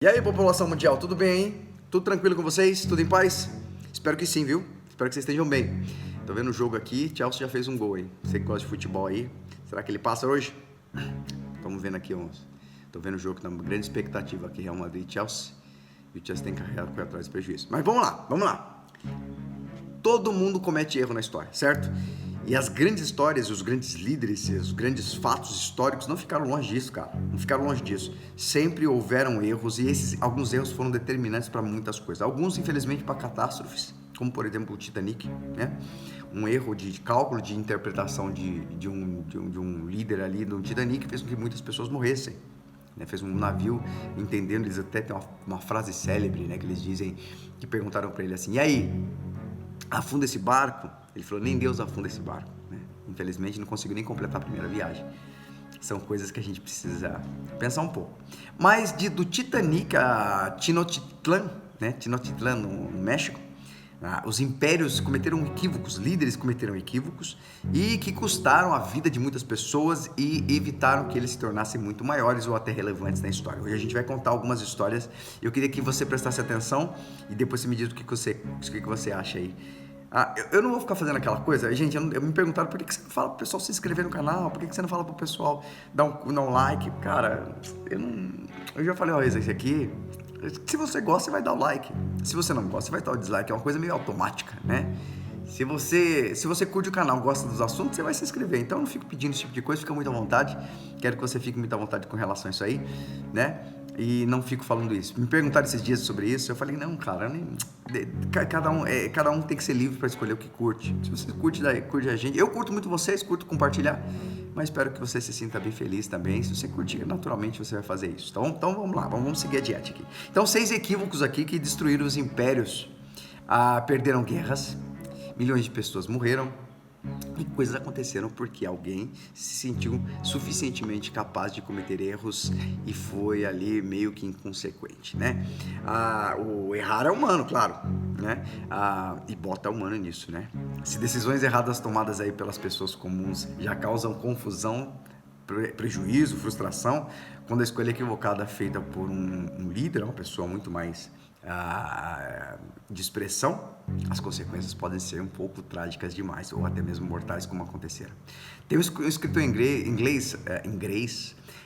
E aí, população mundial, tudo bem, hein? Tudo tranquilo com vocês? Tudo em paz? Espero que sim, viu? Espero que vocês estejam bem. Tô vendo o jogo aqui, Chelsea já fez um gol, hein? Você que gosta de futebol aí, será que ele passa hoje? Estamos vendo aqui uns... Tô vendo o jogo, tá uma grande expectativa aqui, Real Madrid e Chelsea. E o Chelsea tem carregado com atrás do prejuízo. Mas vamos lá. Todo mundo comete erro na história, certo? E as grandes histórias, os grandes líderes, os grandes fatos históricos não ficaram longe disso, cara. Não ficaram longe disso. Sempre houveram erros e alguns erros foram determinantes para muitas coisas. Alguns, infelizmente, para catástrofes, como por exemplo o Titanic, né? Um erro de cálculo, de interpretação de um líder ali no Titanic fez com que muitas pessoas morressem. Né? Fez um navio, entendendo, eles até têm uma frase célebre, né? Que eles dizem, que perguntaram para ele assim, e aí, afunda esse barco? Ele falou, nem Deus afunda esse barco, né? Infelizmente não conseguiu nem completar a primeira viagem. São coisas que a gente precisa pensar um pouco. Mas do Titanic a Tenochtitlan, né? Tenochtitlan no México, os impérios cometeram equívocos, líderes cometeram equívocos e que custaram a vida de muitas pessoas e evitaram que eles se tornassem muito maiores ou até relevantes na história. Hoje a gente vai contar algumas histórias. Eu queria que você prestasse atenção e depois você me diz o que você acha aí. Eu não vou ficar fazendo aquela coisa, gente, eu me perguntaram por que você não fala pro pessoal se inscrever no canal, por que você não fala pro pessoal dar um like, cara, eu já falei, ó, isso aqui, se você gosta, você vai dar o like, se você não gosta, você vai dar o dislike, é uma coisa meio automática, né? Se você curte o canal, gosta dos assuntos, você vai se inscrever, então eu não fico pedindo esse tipo de coisa, fica muito à vontade, quero que você fique muito à vontade com relação a isso aí, né? E não fico falando isso. Me perguntaram esses dias sobre isso, eu falei, não, cara, cada um tem que ser livre para escolher o que curte. Se você curte a gente, eu curto muito vocês, curto compartilhar, mas espero que você se sinta bem feliz também. Se você curtir, naturalmente você vai fazer isso. Então vamos lá, vamos seguir adiante aqui. Então, 6 equívocos aqui que destruíram os impérios, perderam guerras, milhões de pessoas morreram, e coisas aconteceram porque alguém se sentiu suficientemente capaz de cometer erros e foi ali meio que inconsequente, né? O errar é humano, claro, né? E bota humano nisso, né? Se decisões erradas tomadas aí pelas pessoas comuns já causam confusão, prejuízo, frustração, quando a escolha equivocada é feita por um líder, uma pessoa muito mais de expressão, as consequências podem ser um pouco trágicas demais ou até mesmo mortais, como aconteceram. Tem um escritor inglês,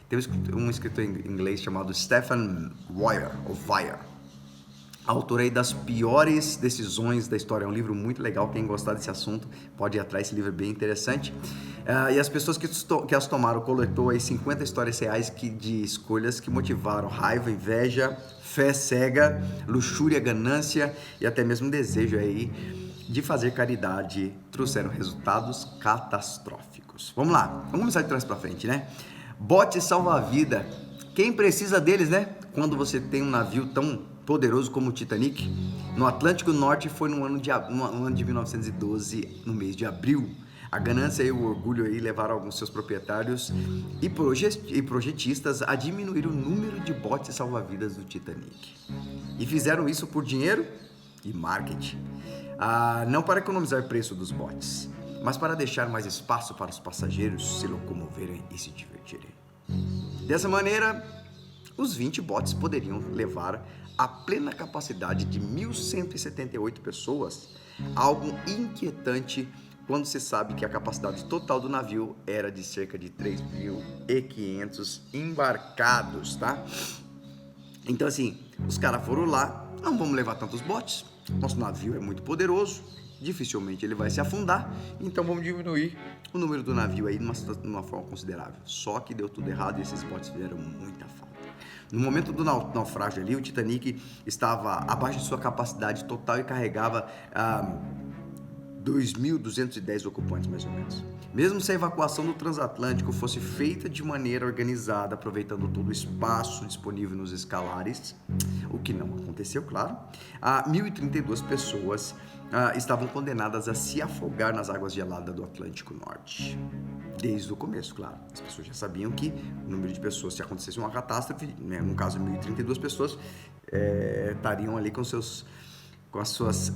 tem um escritor inglês chamado Stephen Wyer, autor aí das piores decisões da história. É um livro muito legal, quem gostar desse assunto pode ir atrás, esse livro é bem interessante. E as pessoas que as tomaram, coletou aí 50 histórias reais de escolhas que motivaram raiva, inveja, fé cega, luxúria, ganância e até mesmo desejo aí de fazer caridade, trouxeram resultados catastróficos. Vamos lá, vamos começar de trás para frente, né? Bote salva-vida, quem precisa deles, né? Quando você tem um navio tão poderoso como o Titanic, no Atlântico Norte, foi no ano de 1912, no mês de abril. A ganância e o orgulho aí levaram alguns seus proprietários e projetistas a diminuir o número de botes salva-vidas do Titanic. E fizeram isso por dinheiro e marketing. Não para economizar o preço dos botes, mas para deixar mais espaço para os passageiros se locomoverem e se divertirem. Dessa maneira, os 20 botes poderiam levar a plena capacidade de 1.178 pessoas, algo inquietante quando se sabe que a capacidade total do navio era de cerca de 3.500 embarcados, tá? Então assim, os caras foram lá, não vamos levar tantos botes, nosso navio é muito poderoso, dificilmente ele vai se afundar, então vamos diminuir o número do navio aí de uma forma considerável. Só que deu tudo errado e esses botes fizeram muita falta. No momento do naufrágio ali, o Titanic estava abaixo de sua capacidade total e carregava 2.210 ocupantes, mais ou menos. Mesmo se a evacuação do transatlântico fosse feita de maneira organizada, aproveitando todo o espaço disponível nos escalares, o que não aconteceu, claro, 1.032 pessoas estavam condenadas a se afogar nas águas geladas do Atlântico Norte. Desde o começo, claro. As pessoas já sabiam que o número de pessoas, se acontecesse uma catástrofe, né, no caso 1.032 pessoas, estariam ali com as suas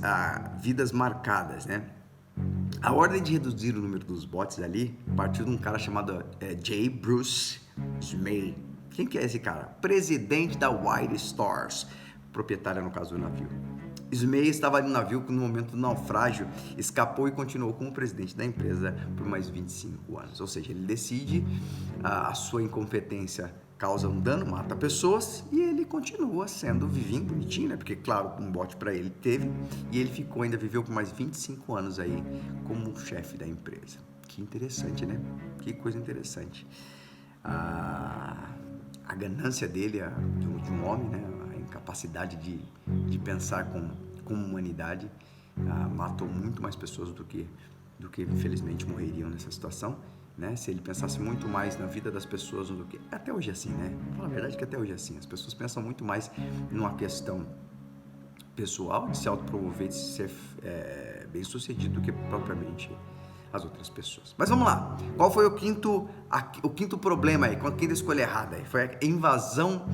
vidas marcadas, né? A ordem de reduzir o número dos botes ali partiu de um cara chamado J. Bruce Smay. Quem que é esse cara? Presidente da White Stars, proprietária no caso do navio. Ismay estava no navio no momento do naufrágio, escapou e continuou como presidente da empresa por mais 25 anos. Ou seja, ele decide, a sua incompetência causa um dano, mata pessoas e ele continua sendo vivinho, bonitinho, né? Porque, claro, um bote para ele teve e ele ainda viveu por mais 25 anos aí como chefe da empresa. Que interessante, né? Que coisa interessante. A ganância dele, de um homem, né? A incapacidade de pensar como humanidade, matou muito mais pessoas do que infelizmente morreriam nessa situação, né? Se ele pensasse muito mais na vida das pessoas do que... Até hoje é assim, né? Fala a verdade que até hoje é assim. As pessoas pensam muito mais numa questão pessoal, de se autopromover, de ser bem sucedido do que propriamente as outras pessoas. Mas vamos lá. Qual foi o quinto problema aí? Quem escolheu errado aí? Foi a invasão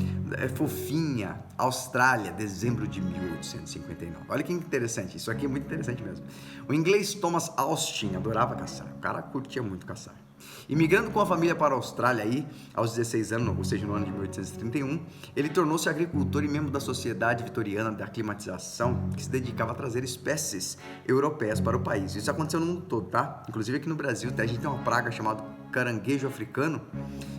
fofinha, Austrália, dezembro de 1859. Olha que interessante. Isso aqui é muito interessante mesmo. O inglês Thomas Austin adorava caçar. O cara curtia muito caçar. Imigrando com a família para a Austrália aí, aos 16 anos, ou seja, no ano de 1831, ele tornou-se agricultor e membro da Sociedade Vitoriana de Aclimatização, que se dedicava a trazer espécies europeias para o país. Isso aconteceu no mundo todo, tá? Inclusive aqui no Brasil, a gente tem uma praga chamada caranguejo africano,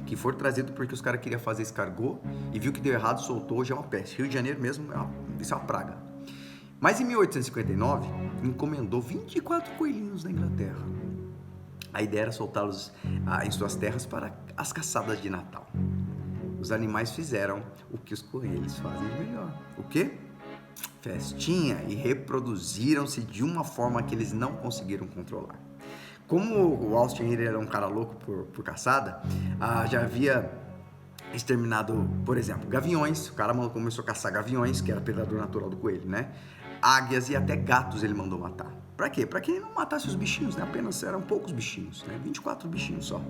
que foi trazido porque os caras queriam fazer escargot e viu que deu errado, soltou, já é uma peste. Rio de Janeiro mesmo, isso é uma praga. Mas em 1859, encomendou 24 coelhinhos na Inglaterra. A ideia era soltá-los em suas terras para as caçadas de Natal. Os animais fizeram o que os coelhos fazem de melhor. O quê? Festinha, e reproduziram-se de uma forma que eles não conseguiram controlar. Como o Austin era um cara louco por caçada, já havia exterminado, por exemplo, gaviões. O cara começou a caçar gaviões, que era predador natural do coelho, né? Águias e até gatos ele mandou matar. Pra quê? Pra que ele não matasse os bichinhos, né? Apenas eram poucos bichinhos, né? 24 bichinhos só.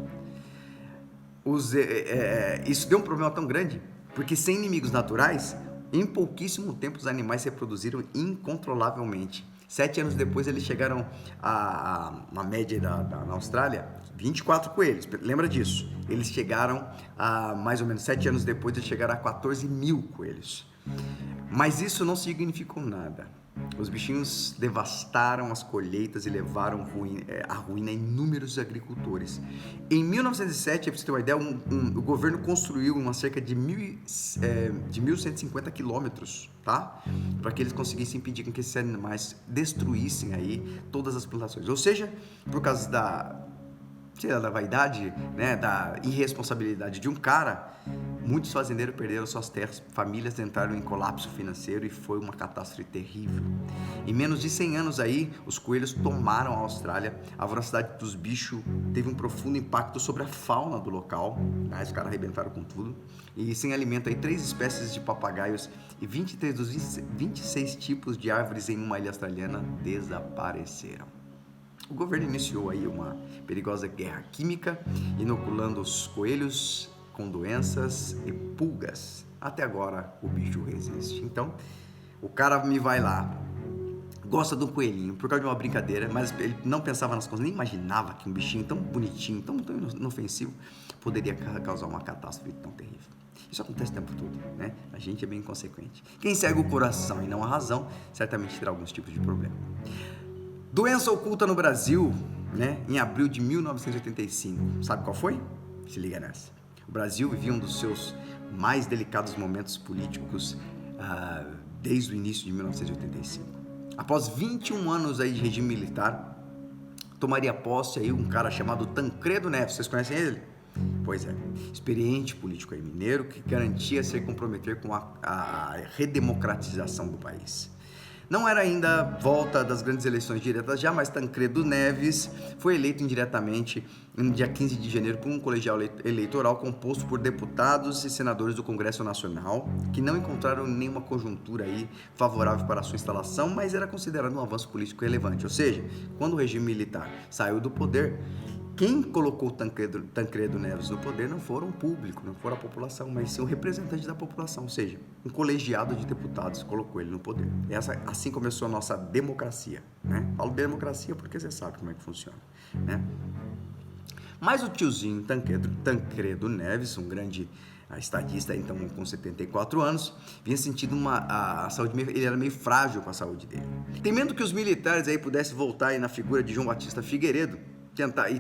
Isso deu um problema tão grande, porque sem inimigos naturais, em pouquíssimo tempo os animais se reproduziram incontrolavelmente. 7 anos depois eles chegaram na média na Austrália, 24 coelhos, lembra disso? Eles chegaram mais ou menos 7 anos depois, eles chegaram a 14 mil coelhos. Mas isso não significou nada. Os bichinhos devastaram as colheitas e levaram a ruína a inúmeros agricultores. Em 1907, para você ter uma ideia, o governo construiu uma cerca de 1.150 quilômetros, tá? Para que eles conseguissem impedir que esses animais destruíssem aí todas as plantações. Ou seja, por causa da vaidade, né, da irresponsabilidade de um cara, muitos fazendeiros perderam suas terras, famílias entraram em colapso financeiro e foi uma catástrofe terrível. Em menos de 100 anos aí, os coelhos tomaram a Austrália, a voracidade dos bichos teve um profundo impacto sobre a fauna do local, né? Os caras arrebentaram com tudo, e sem alimento aí 3 espécies de papagaios e 23 dos 26 tipos de árvores em uma ilha australiana desapareceram. O governo iniciou aí uma perigosa guerra química, inoculando os coelhos com doenças e pulgas. Até agora o bicho resiste. Então, o cara me vai lá, gosta de um coelhinho por causa de uma brincadeira, mas ele não pensava nas coisas, nem imaginava que um bichinho tão bonitinho, tão inofensivo, poderia causar uma catástrofe tão terrível. Isso acontece o tempo todo, né? A gente é bem inconsequente. Quem segue o coração e não a razão, certamente terá alguns tipos de problema. Doença oculta no Brasil, né, em abril de 1985. Sabe qual foi? Se liga nessa. O Brasil vivia um dos seus mais delicados momentos políticos desde o início de 1985. Após 21 anos aí de regime militar, tomaria posse aí um cara chamado Tancredo Neves. Vocês conhecem ele? Pois é, experiente político aí mineiro que garantia se comprometer com a redemocratização do país. Não era ainda volta das grandes eleições diretas já, mas Tancredo Neves foi eleito indiretamente no dia 15 de janeiro por um colegial eleitoral composto por deputados e senadores do Congresso Nacional, que não encontraram nenhuma conjuntura aí favorável para a sua instalação, mas era considerado um avanço político relevante. Ou seja, quando o regime militar saiu do poder, quem colocou Tancredo Neves no poder não foram o público, não foram a população, mas sim o representante da população, ou seja, um colegiado de deputados colocou ele no poder. E assim começou a nossa democracia, né? Falo democracia porque você sabe como é que funciona, né? Mas o tiozinho Tancredo Neves, um grande A estadista, então, com 74 anos, vinha sentindo a saúde, ele era meio frágil com a saúde dele. Temendo que os militares aí pudessem voltar aí na figura de João Batista Figueiredo,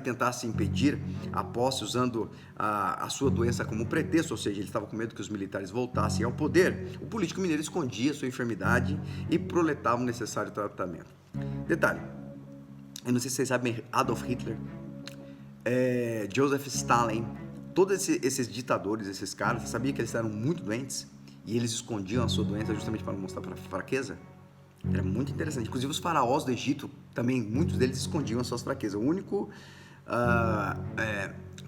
tentasse impedir a posse usando a sua doença como pretexto, ou seja, ele estava com medo que os militares voltassem ao poder, o político mineiro escondia sua enfermidade e proletava o necessário tratamento. Detalhe, eu não sei se vocês sabem, Adolf Hitler, Joseph Stalin, todos esses ditadores, esses caras, você sabia que eles eram muito doentes e eles escondiam a sua doença justamente para não mostrar fraqueza? Era muito interessante. Inclusive os faraós do Egito também, muitos deles escondiam as suas fraquezas. O único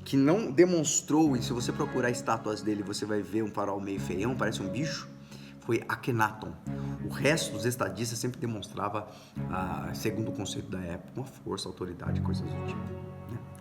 que não demonstrou, e se você procurar estátuas dele, você vai ver um faraó meio feião, parece um bicho, foi Akhenaton. O resto dos estadistas sempre demonstrava, segundo o conceito da época, uma força, autoridade, coisas do tipo.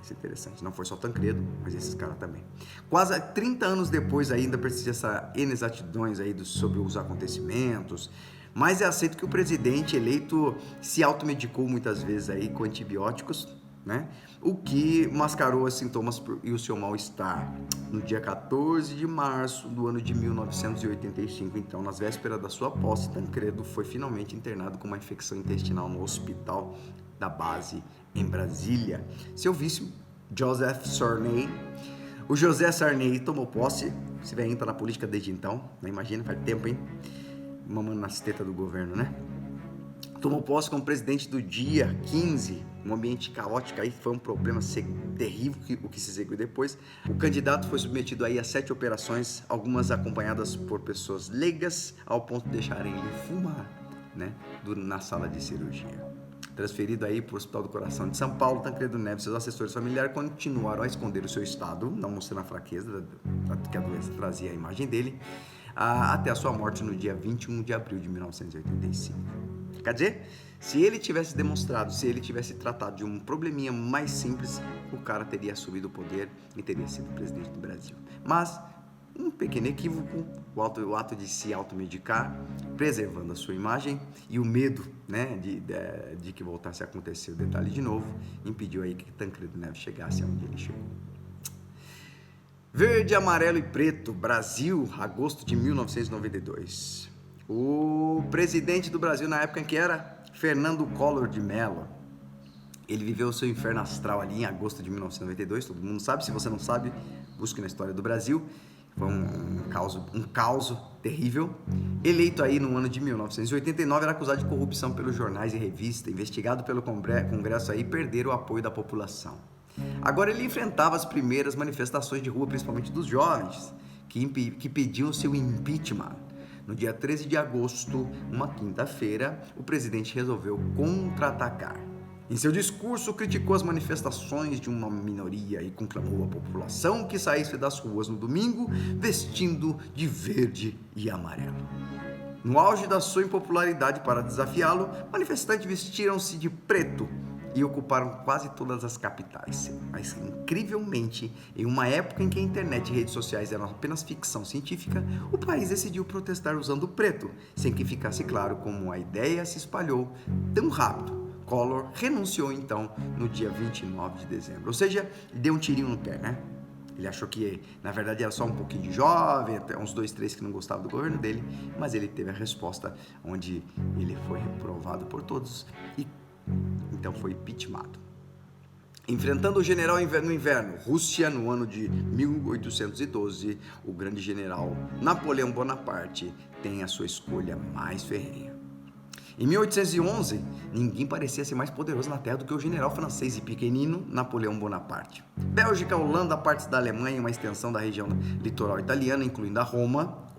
Isso é interessante. Não foi só Tancredo, mas esses caras também. Quase 30 anos depois ainda persiste essa inexatidões aí sobre os acontecimentos, mas é aceito que o presidente eleito se automedicou muitas vezes aí com antibióticos, né? O que mascarou os sintomas e o seu mal-estar. No dia 14 de março do ano de 1985, então, nas vésperas da sua posse, Tancredo foi finalmente internado com uma infecção intestinal no hospital da base em Brasília. Seu vice, Joseph Sarney. O José Sarney tomou posse, esse velhinho tá na política desde então, né? Imagina, faz tempo, hein? Mamando nas tetas do governo, né? Tomou posse como presidente do dia 15, um ambiente caótico aí, foi um problema terrível o que se seguiu depois. O candidato foi submetido aí a 7 operações, algumas acompanhadas por pessoas leigas, ao ponto de deixarem ele fumar, né, na sala de cirurgia. Transferido aí para o Hospital do Coração de São Paulo, Tancredo Neves e seus assessores familiares continuaram a esconder o seu estado, não mostrando a fraqueza que a doença trazia a imagem dele, até a sua morte no dia 21 de abril de 1985. Quer dizer, se ele tivesse demonstrado, se ele tivesse tratado de um probleminha mais simples, o cara teria assumido o poder e teria sido presidente do Brasil. Mas um pequeno equívoco, o ato de se automedicar, preservando a sua imagem, e o medo, né, de que voltasse a acontecer o detalhe de novo, impediu aí que Tancredo Neves chegasse aonde ele chegou. Verde, amarelo e preto, Brasil, agosto de 1992. O presidente do Brasil na época em que era Fernando Collor de Mello. Ele viveu o seu inferno astral ali em agosto de 1992, todo mundo sabe. Se você não sabe, busque na história do Brasil. Foi um caos terrível. Eleito aí no ano de 1989, era acusado de corrupção pelos jornais e revistas, investigado pelo Congresso aí, perder o apoio da população. Agora ele enfrentava as primeiras manifestações de rua, principalmente dos jovens, que pediam seu impeachment. No dia 13 de agosto, uma quinta-feira, o presidente resolveu contra-atacar. Em seu discurso, criticou as manifestações de uma minoria e conclamou a população que saísse das ruas no domingo vestindo de verde e amarelo. No auge da sua impopularidade, para desafiá-lo, manifestantes vestiram-se de preto e ocuparam quase todas as capitais. Mas, incrivelmente, em uma época em que a internet e redes sociais eram apenas ficção científica, o país decidiu protestar usando o preto, sem que ficasse claro como a ideia se espalhou tão rápido. Collor renunciou, então, no dia 29 de dezembro. Ou seja, deu um tirinho no pé, né? Ele achou que, na verdade, era só um pouquinho de jovem, até uns 2, 3 que não gostavam do governo dele, mas ele teve a resposta onde ele foi reprovado por todos e então foi impeachmentado. Enfrentando o general no inverno, Rússia, no ano de 1812, o grande general Napoleão Bonaparte tem a sua escolha mais ferrenha. Em 1811, ninguém parecia ser mais poderoso na Terra do que o general francês e pequenino Napoleão Bonaparte. Bélgica, Holanda, partes da Alemanha e uma extensão da região litoral italiana, incluindo a Roma,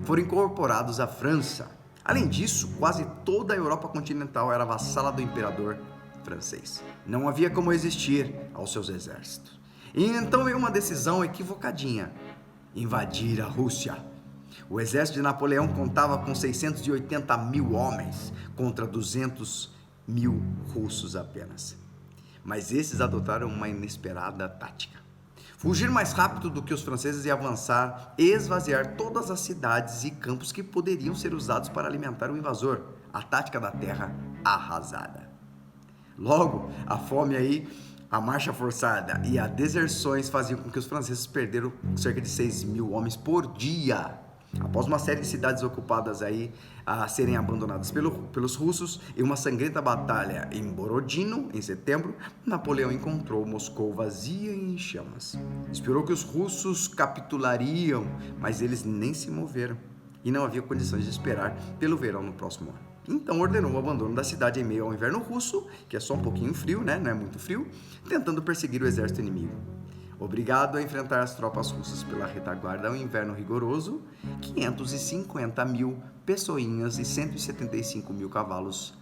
foram incorporados à França. Além disso, quase toda a Europa continental era vassala do imperador francês. Não havia como resistir aos seus exércitos. E então veio uma decisão equivocadinha: invadir a Rússia. O exército de Napoleão contava com 680 mil homens contra 200 mil russos apenas. Mas esses adotaram uma inesperada tática. Fugir mais rápido do que os franceses e avançar e esvaziar todas as cidades e campos que poderiam ser usados para alimentar o invasor. A tática da terra arrasada. Logo, a fome aí A marcha forçada e as deserções faziam com que os franceses perderam cerca de 6.000 homens por dia. Após uma série de cidades ocupadas aí a serem abandonadas pelos russos e uma sangrenta batalha em Borodino, em setembro, Napoleão encontrou Moscou vazia e em chamas. Esperou que os russos capitulariam, mas eles nem se moveram e não havia condições de esperar pelo verão no próximo ano. Então ordenou o abandono da cidade em meio ao inverno russo, que é só um pouquinho frio, né? Não é muito frio, tentando perseguir o exército inimigo. Obrigado a enfrentar as tropas russas pela retaguarda ao inverno rigoroso, 550.000 pessoinhas e 175.000 cavalos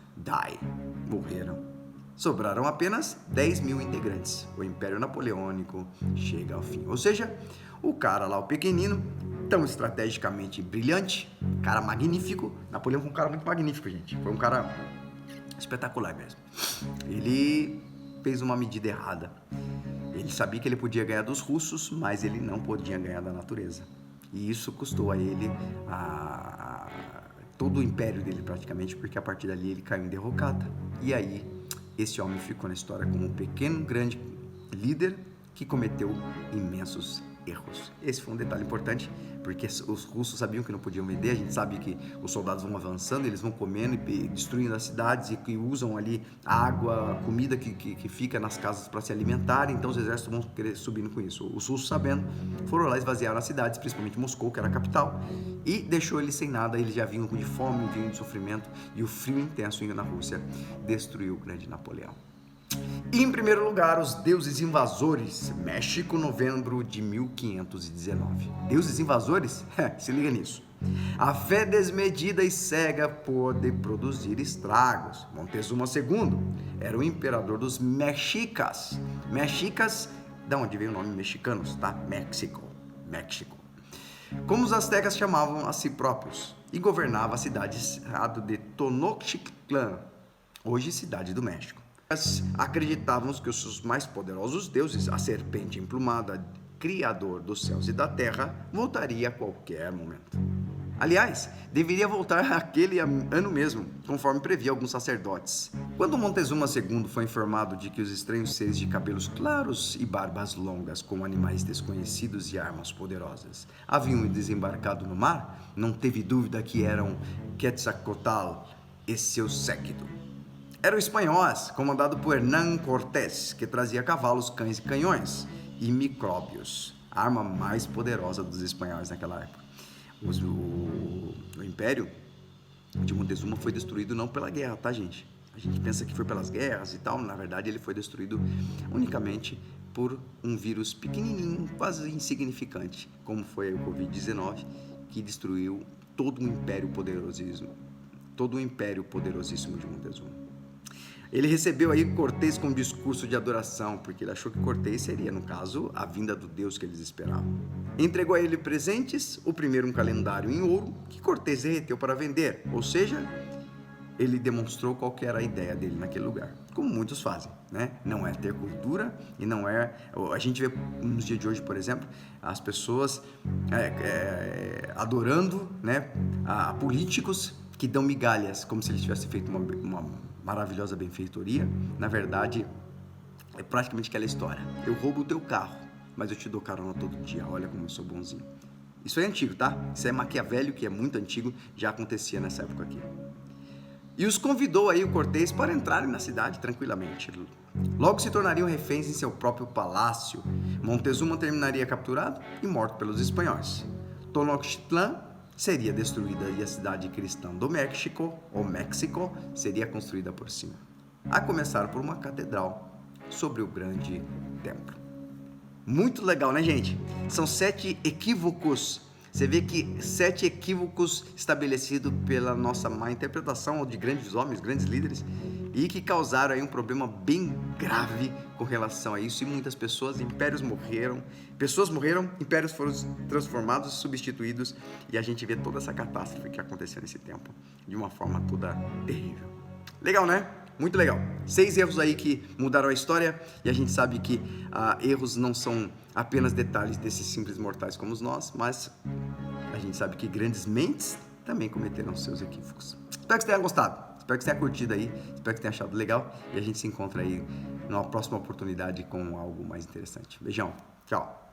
morreram. Sobraram apenas 10.000 integrantes. O Império Napoleônico chega ao fim. Ou seja, o cara lá, o pequenino, tão estrategicamente brilhante, cara magnífico. Napoleão foi um cara muito magnífico, gente. Foi um cara espetacular mesmo. Ele fez uma medida errada. Ele sabia que ele podia ganhar dos russos, mas ele não podia ganhar da natureza. E isso custou a ele todo o império dele praticamente, porque a partir dali ele caiu em derrocada. E aí, esse homem ficou na história como um pequeno, grande líder que cometeu imensos erros. Esse foi um detalhe importante, porque os russos sabiam que não podiam vender. A gente sabe que os soldados vão avançando, eles vão comendo e destruindo as cidades e que usam ali a água, a comida que fica nas casas para se alimentar. Então os exércitos vão querer subindo com isso. Os russos, sabendo, foram lá e esvaziaram as cidades, principalmente Moscou, que era a capital, e deixou eles sem nada. Eles já vinham de fome, vinham de sofrimento, e o frio intenso indo na Rússia destruiu o grande Napoleão. E, em primeiro lugar, os deuses invasores, México, novembro de 1519. Deuses invasores? Se liga nisso. A fé desmedida e cega pode produzir estragos. Montezuma II era o imperador dos mexicas. Mexicas, da onde veio o nome mexicanos, tá? México. Como os astecas chamavam a si próprios, e governava a cidade de Tenochtitlan, hoje cidade do México. Acreditávamos que os seus mais poderosos deuses, a serpente emplumada, criador dos céus e da terra, voltaria a qualquer momento. Aliás, deveria voltar aquele ano mesmo, conforme previa alguns sacerdotes. Quando Montezuma II foi informado de que os estranhos seres de cabelos claros e barbas longas, com animais desconhecidos e armas poderosas, haviam desembarcado no mar, não teve dúvida que eram Quetzalcóatl e seu séquito. Eram espanhóis, comandado por Hernán Cortés, que trazia cavalos, cães e canhões, e micróbios, a arma mais poderosa dos espanhóis naquela época. O Império de Montezuma foi destruído não pela guerra, tá, gente? A gente pensa que foi pelas guerras e tal, na verdade ele foi destruído unicamente por um vírus pequenininho, quase insignificante, como foi o Covid-19, que destruiu todo o império poderosíssimo de Montezuma. Ele recebeu aí Cortés com um discurso de adoração, porque ele achou que Cortés seria, no caso, a vinda do Deus que eles esperavam. Entregou a ele presentes, o primeiro um calendário em ouro, que Cortés derreteu para vender, ou seja, ele demonstrou qual que era a ideia dele naquele lugar, como muitos fazem, né? Não é ter cultura e não é... A gente vê nos dias de hoje, por exemplo, as pessoas adorando, né, a políticos que dão migalhas, como se eles tivessem feito uma maravilhosa benfeitoria. Na verdade, é praticamente aquela história: eu roubo o teu carro, mas eu te dou carona todo dia, olha como eu sou bonzinho. Isso é antigo, tá? Isso é maquiavélico, que é muito antigo, já acontecia nessa época aqui. E os convidou aí o Cortés para entrarem na cidade tranquilamente. Logo se tornariam reféns em seu próprio palácio. Montezuma terminaria capturado e morto pelos espanhóis. Tenochtitlan seria destruída e a cidade cristã do México, ou México, seria construída por cima. A começar por uma catedral sobre o grande templo. Muito legal, né, gente? São 7 equívocos. Você vê que 7 equívocos estabelecidos pela nossa má interpretação de grandes homens, grandes líderes, e que causaram aí um problema bem grave com relação a isso, e muitas pessoas, impérios morreram, impérios foram transformados, substituídos, e a gente vê toda essa catástrofe que aconteceu nesse tempo, de uma forma toda terrível. Legal, né? Muito legal. 6 erros aí que mudaram a história, e a gente sabe que erros não são apenas detalhes desses simples mortais como nós, mas a gente sabe que grandes mentes também cometeram seus equívocos. Espero que você tenha gostado. Espero que você tenha curtido aí, espero que tenha achado legal e a gente se encontra aí numa próxima oportunidade com algo mais interessante. Beijão, tchau!